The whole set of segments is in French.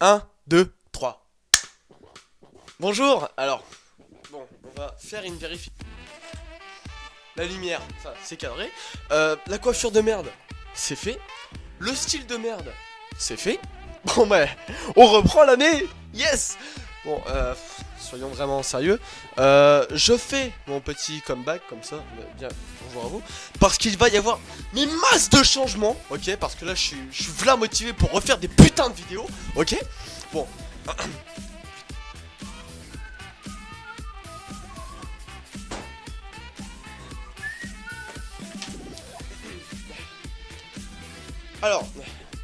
Un, 2, 3. Bonjour. Alors, bon, on va faire une vérification. La lumière, ça, c'est cadré. La coiffure de merde, c'est fait. Le style de merde, c'est fait. Bon, bah, on reprend l'année. Yes. Bon, soyons vraiment sérieux. Je fais mon petit comeback comme ça. Bien, bonjour à vous. Parce qu'il va y avoir mais masse de changements, ok. Parce que là, je suis v'là motivé pour refaire des putains de vidéos, ok. Bon. Alors,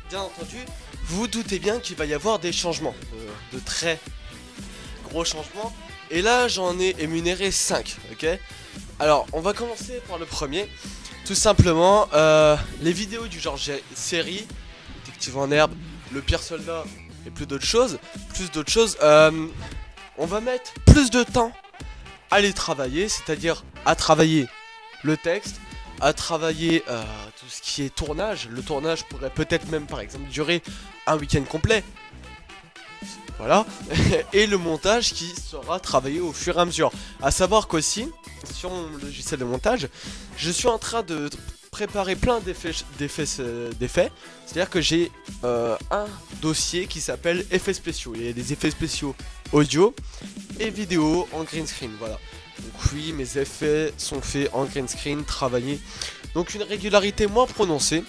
bien entendu, vous vous doutez bien qu'il va y avoir des changements, de très gros changements. Et là, j'en ai énuméré 5, ok. Alors, on va commencer par le premier. Tout simplement, les vidéos du genre série, détective en herbe, le pire soldat et plus d'autres choses, on va mettre plus de temps à les travailler, c'est-à-dire à travailler le texte, à travailler tout ce qui est tournage. Le tournage pourrait peut-être même par exemple durer un week-end complet. Voilà. Et le montage qui sera travaillé au fur et à mesure. À savoir qu'aussi, sur mon logiciel de montage, je suis en train de préparer plein d'effets. C'est-à-dire que j'ai un dossier qui s'appelle effets spéciaux. Il y a des effets spéciaux audio et vidéo en green screen. Voilà. Donc oui, mes effets sont faits en green screen, travaillés. Donc une régularité moins prononcée.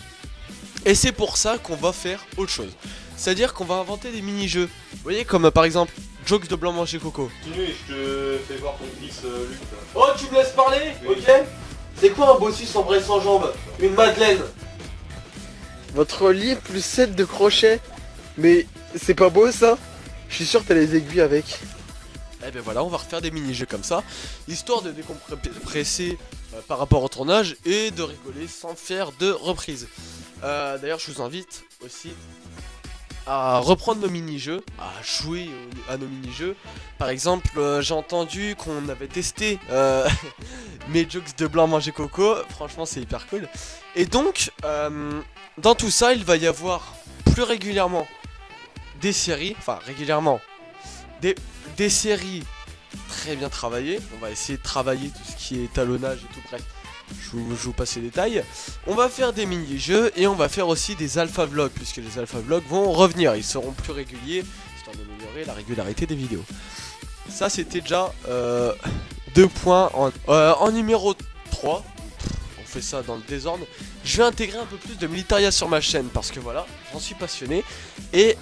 Et c'est pour ça qu'on va faire autre chose. C'est-à-dire qu'on va inventer des mini-jeux. Vous voyez, comme par exemple Jokes de blanc manger coco. Continue et je te fais voir ton fils Luc. Oh, tu me laisses parler? Oui. Ok. C'est quoi un bossus en bras sans jambes? Une madeleine. Votre lit plus 7 de crochet. Mais c'est pas beau ça? Je suis sûr que t'as les aiguilles avec. Et ben voilà, on va refaire des mini-jeux comme ça, histoire de décompresser par rapport au tournage et de rigoler sans faire de reprise. D'ailleurs, je vous invite aussi à reprendre nos mini-jeux, à jouer à nos mini-jeux. Par exemple, j'ai entendu qu'on avait testé mes jokes de blanc manger coco. Franchement, c'est hyper cool. Et donc, dans tout ça, il va y avoir plus régulièrement des séries, enfin régulièrement, des, des séries très bien travaillées. On va essayer de travailler tout ce qui est étalonnage et tout, bref. Je vous passe les détails. On va faire des mini-jeux et on va faire aussi des alpha vlogs, puisque les alpha vlogs vont revenir. Ils seront plus réguliers, histoire d'améliorer la régularité des vidéos. Ça, c'était déjà 2 points. En numéro 3, on fait ça dans le désordre. Je vais intégrer un peu plus de Militaria sur ma chaîne, parce que voilà, j'en suis passionné. Et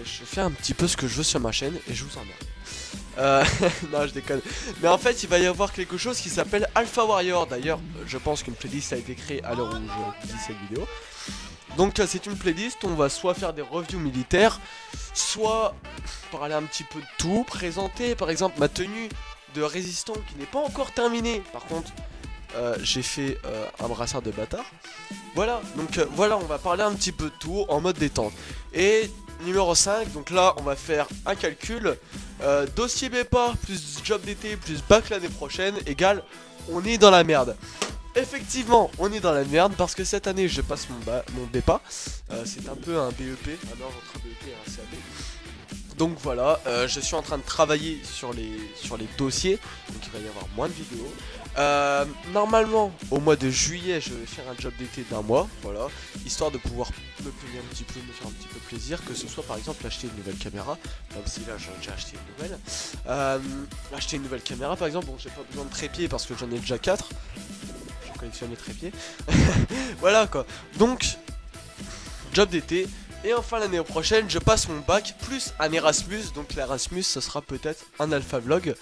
je fais un petit peu ce que je veux sur ma chaîne et je vous emmerde. Non, je déconne. Mais en fait, il va y avoir quelque chose qui s'appelle Alpha Warrior. D'ailleurs, je pense qu'une playlist a été créée à l'heure où je dis cette vidéo. Donc, c'est une playlist où on va soit faire des reviews militaires, soit parler un petit peu de tout, présenter par exemple ma tenue de résistant qui n'est pas encore terminée. Par contre, j'ai fait un brassard de bâtard. Voilà, donc voilà, on va parler un petit peu de tout en mode détente. Et numéro 5, donc là on va faire un calcul. Dossier BEPA plus job d'été plus bac l'année prochaine égale on est dans la merde. Effectivement, on est dans la merde parce que cette année je passe mon BEPA. C'est un peu un BEP, un ordre entre un BEP et un CAP. Donc voilà, je suis en train de travailler sur les dossiers, donc il va y avoir moins de vidéos. Normalement, au mois de juillet, je vais faire un job d'été d'un mois, voilà, histoire de pouvoir me payer un petit peu, me faire un petit peu plaisir, que ce soit par exemple acheter une nouvelle caméra, même si là j'en ai déjà acheté une nouvelle. Acheter une nouvelle caméra par exemple, bon j'ai pas besoin de trépied parce que j'en ai déjà 4. Je collectionne les trépieds. Voilà quoi, donc job d'été. Et enfin l'année prochaine je passe mon bac plus un Erasmus. Donc l'Erasmus ce sera peut-être un alpha vlog.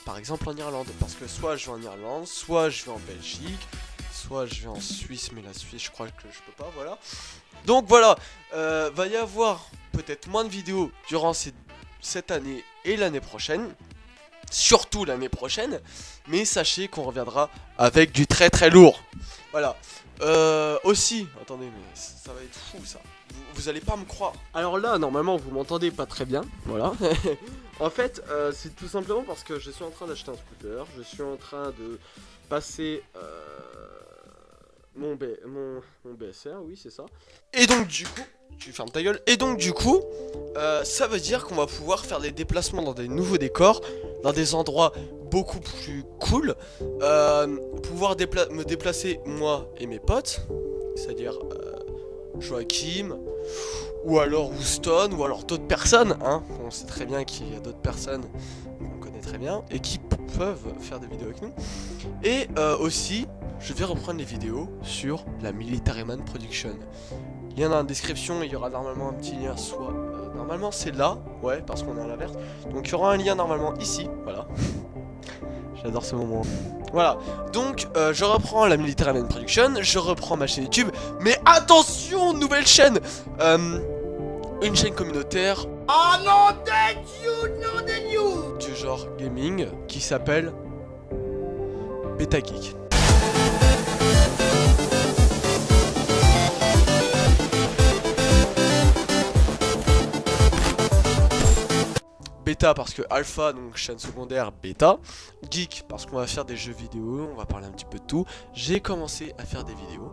Par exemple en Irlande. Parce que soit je vais en Irlande, soit je vais en Belgique, soit je vais en Suisse. Mais la Suisse je crois que je peux pas, voilà. Donc voilà, va y avoir peut-être moins de vidéos durant cette année et l'année prochaine. Surtout l'année prochaine. Mais sachez qu'on reviendra avec du très très lourd. Voilà. Aussi, attendez, mais ça va être fou ça. Vous allez pas me croire. Alors là, normalement, vous m'entendez pas très bien. Voilà. En fait, c'est tout simplement parce que je suis en train d'acheter un scooter. Je suis en train de passer mon BSR, oui, c'est ça. Et donc, du coup, tu fermes ta gueule. Et donc, du coup, ça veut dire qu'on va pouvoir faire des déplacements dans des nouveaux décors, dans des endroits beaucoup plus cool, pouvoir me déplacer moi et mes potes, c'est-à-dire Joachim, ou alors Houston, ou alors d'autres personnes, hein. On sait très bien qu'il y a d'autres personnes qu'on connaît très bien et qui peuvent faire des vidéos avec nous. Et aussi, je vais reprendre les vidéos sur la Military Man Production. Lien dans la description, il y aura normalement un petit lien, soit... normalement c'est là, ouais, parce qu'on est à l'inverse. Donc il y aura un lien normalement ici, voilà. J'adore ce moment. Voilà, donc je reprends la Military Man Production, je reprends ma chaîne YouTube. Mais attention, nouvelle chaîne, une chaîne communautaire. Oh non, non de you du genre gaming, qui s'appelle Beta Geek. Beta parce que alpha, donc chaîne secondaire bêta. Geek parce qu'on va faire des jeux vidéo, on va parler un petit peu de tout. J'ai commencé à faire des vidéos.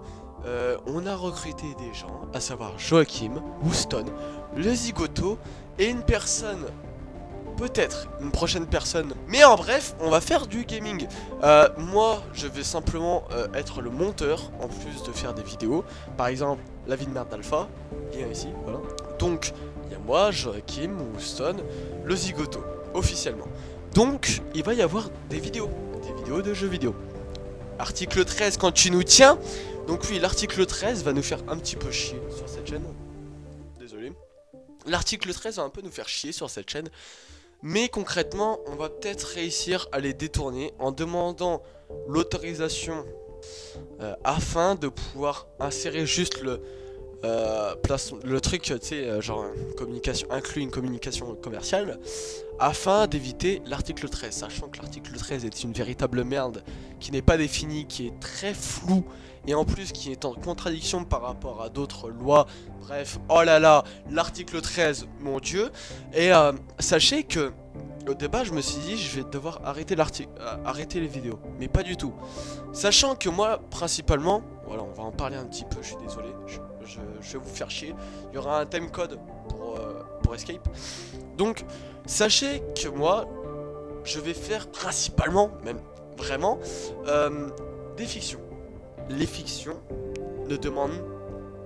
On a recruté des gens, à savoir Joachim, Houston, le Zigoto et une personne, peut-être une prochaine personne. Mais en bref, on va faire du gaming. Moi, je vais simplement être le monteur, en plus de faire des vidéos. Par exemple, la vie de merde d'Alpha, lien ici, voilà. Donc, il y a moi, Joachim, Houston, le Zigoto, officiellement. Donc, il va y avoir des vidéos de jeux vidéo. Article 13 quand tu nous tiens. Donc oui, l'article 13 va nous faire un petit peu chier sur cette chaîne. Désolé. L'article 13 va un peu nous faire chier sur cette chaîne. Mais concrètement, on va peut-être réussir à les détourner en demandant l'autorisation afin de pouvoir insérer juste le truc, tu sais, genre communication, inclut une communication commerciale, afin d'éviter l'article 13, sachant que l'article 13 est une véritable merde qui n'est pas définie, qui est très floue et en plus qui est en contradiction par rapport à d'autres lois. Bref, oh là là, l'article 13, mon dieu. Et sachez que au départ je me suis dit je vais devoir arrêter arrêter les vidéos, mais pas du tout. Sachant que moi principalement, voilà, on va en parler un petit peu, je suis désolé, je vais vous faire chier. Il y aura un timecode pour Escape. Donc sachez que moi je vais faire principalement, même vraiment, des fictions. Les fictions ne demandent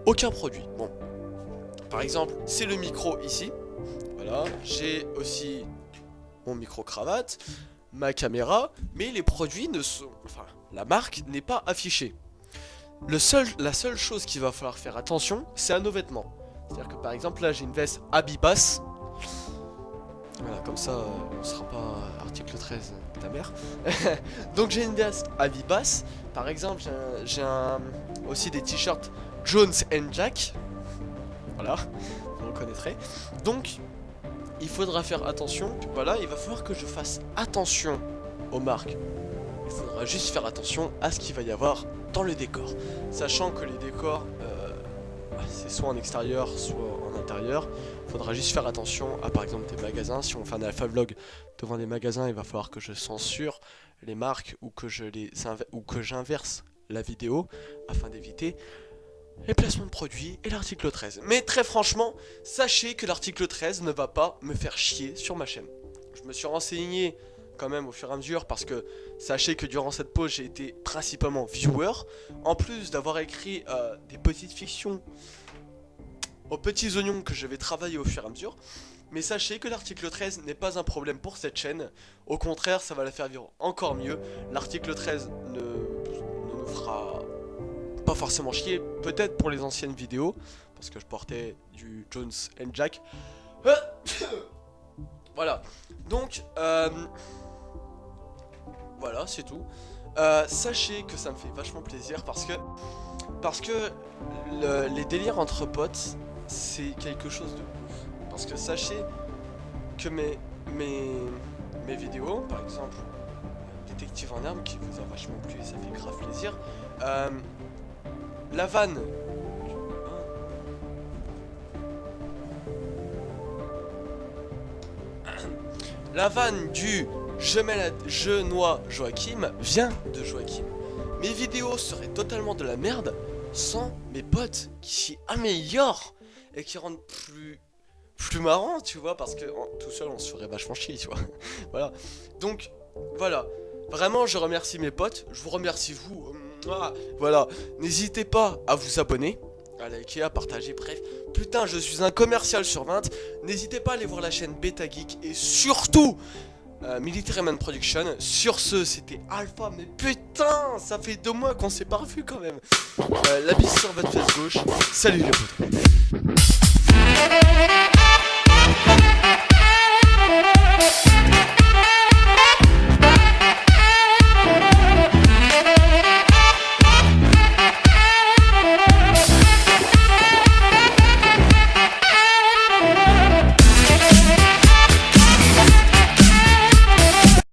aucun produit. Bon, par exemple, c'est le micro ici. Voilà, j'ai aussi mon micro cravate, ma caméra, mais les produits ne sont... Enfin, la marque n'est pas affichée. La seule chose qu'il va falloir faire attention, c'est à nos vêtements. C'est-à-dire que par exemple, là j'ai une veste Abibas. Voilà, comme ça, on sera pas article 13, ta mère. Donc j'ai une veste Abibas. Par exemple, j'ai aussi des t-shirts Jones and Jack. Voilà, vous reconnaîtrez. Donc, il faudra faire attention. Voilà, il va falloir que je fasse attention aux marques. Il faudra juste faire attention à ce qu'il va y avoir dans le décor. Sachant que les décors, c'est soit en extérieur, soit en intérieur. Il faudra juste faire attention à par exemple des magasins. Si on fait un alpha vlog devant des magasins, il va falloir que je censure les marques ou que j'inverse la vidéo afin d'éviter les placements de produits et l'article 13. Mais très franchement, sachez que l'article 13 ne va pas me faire chier sur ma chaîne. Je me suis renseigné quand même au fur et à mesure parce que sachez que durant cette pause j'ai été principalement viewer. En plus d'avoir écrit des petites fictions aux petits oignons que je vais travailler au fur et à mesure. Mais sachez que l'article 13 n'est pas un problème pour cette chaîne. Au contraire, ça va la faire vivre encore mieux. L'article 13 ne nous fera pas forcément chier. Peut-être pour les anciennes vidéos. Parce que je portais du Jones and Jack. Voilà. Donc, voilà, c'est tout. Sachez que ça me fait vachement plaisir parce que les délires entre potes, c'est quelque chose de ouf. Parce que sachez que mes vidéos, par exemple Détective en armes qui vous a vachement plu et ça fait grave plaisir, la vanne du je noie Joachim vient de Joachim. Mes vidéos seraient totalement de la merde sans mes potes qui s'y améliorent et qui rendent plus marrant, tu vois, parce que tout seul on se ferait vachement chier, tu vois. Voilà. Donc, voilà. Vraiment, je remercie mes potes, je vous remercie vous. Voilà. N'hésitez pas à vous abonner, à liker, à partager, bref. Putain, je suis un commercial sur 20. N'hésitez pas à aller voir la chaîne Beta Geek et surtout Military Man Production. Sur ce, c'était Alpha, mais putain, ça fait 2 mois qu'on s'est pas revu quand même. La bise sur votre fesse gauche. Salut les potes.